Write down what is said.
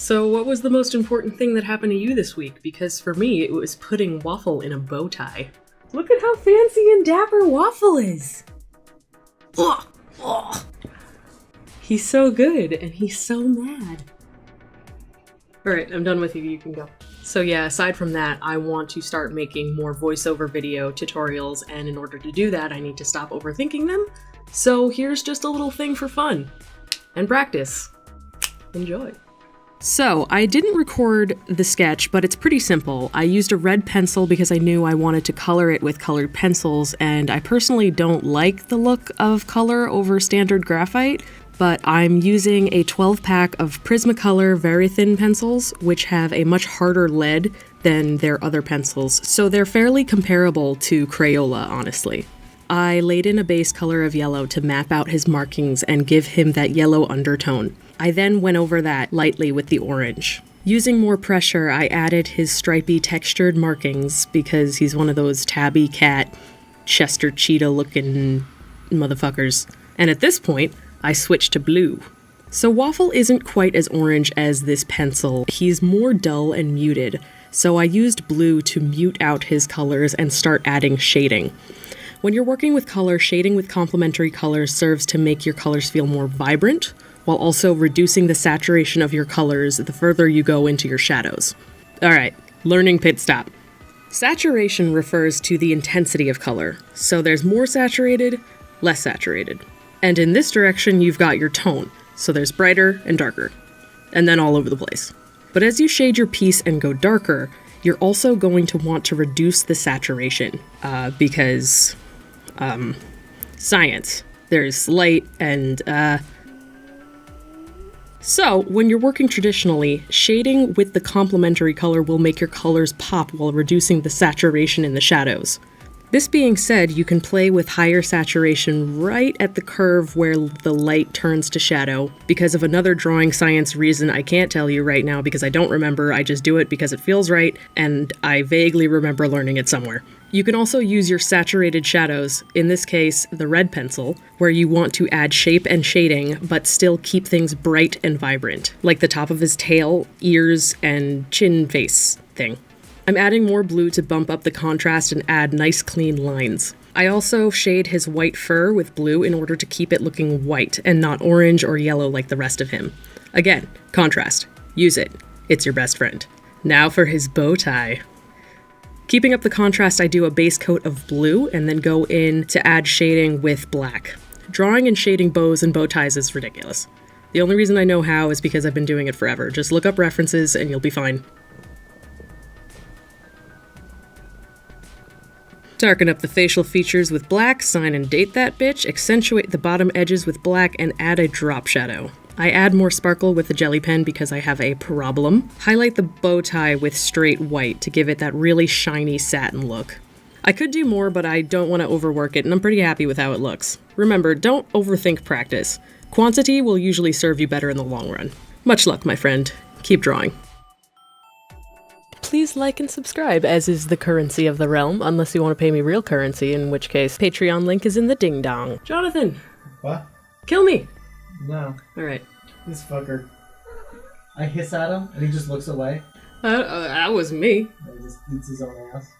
So what was the most important thing that happened to you this week? Because for me, it was putting Waffle in a bow tie. Look at how fancy and dapper Waffle is! Ugh. Ugh. He's so good, and he's so mad. Alright, I'm done with you, you can go. So yeah, aside from that, I want to start making more voiceover video tutorials, and in order to do that, I need to stop overthinking them. So here's just a little thing for fun. And practice. Enjoy. So, I didn't record the sketch, but it's pretty simple. I used a red pencil because I knew I wanted to color it with colored pencils, and I personally don't like the look of color over standard graphite, but I'm using a 12-pack of Prismacolor very thin pencils, which have a much harder lead than their other pencils, so they're fairly comparable to Crayola, honestly. I laid in a base color of yellow to map out his markings and give him that yellow undertone. I then went over that lightly with the orange. Using more pressure, I added his stripy textured markings because he's one of those tabby cat, Chester cheetah looking motherfuckers. And at this point, I switched to blue. So Waffle isn't quite as orange as this pencil. He's more dull and muted, so I used blue to mute out his colors and start adding shading. When you're working with color, shading with complementary colors serves to make your colors feel more vibrant, while also reducing the saturation of your colors the further you go into your shadows. Alright, learning pit stop. Saturation refers to the intensity of color, so there's more saturated, less saturated. And in this direction, you've got your tone, so there's brighter and darker, and then all over the place. But as you shade your piece and go darker, you're also going to want to reduce the saturation, because science. There's light and, So, when you're working traditionally, shading with the complementary color will make your colors pop while reducing the saturation in the shadows. This being said, you can play with higher saturation right at the curve where the light turns to shadow, because of another drawing science reason I can't tell you right now because I don't remember, I just do it because it feels right, and I vaguely remember learning it somewhere. You can also use your saturated shadows, in this case the red pencil, where you want to add shape and shading but still keep things bright and vibrant, like the top of his tail, ears, and chin face thing. I'm adding more blue to bump up the contrast and add nice clean lines. I also shade his white fur with blue in order to keep it looking white and not orange or yellow like the rest of him. Again, contrast. Use it. It's your best friend. Now for his bow tie. Keeping up the contrast, I do a base coat of blue and then go in to add shading with black. Drawing and shading bows and bow ties is ridiculous. The only reason I know how is because I've been doing it forever. Just look up references and you'll be fine. Darken up the facial features with black, sign and date that bitch, accentuate the bottom edges with black, and add a drop shadow. I add more sparkle with the jelly pen because I have a problem. Highlight the bow tie with straight white to give it that really shiny satin look. I could do more, but I don't want to overwork it, and I'm pretty happy with how it looks. Remember, don't overthink practice. Quantity will usually serve you better in the long run. Much luck, my friend. Keep drawing. Please like and subscribe, as is the currency of the realm, unless you want to pay me real currency, in which case Patreon link is in the ding-dong. Jonathan! What? Kill me! No. Alright. This fucker. I hiss at him, and he just looks away. That was me. And he just eats his own ass.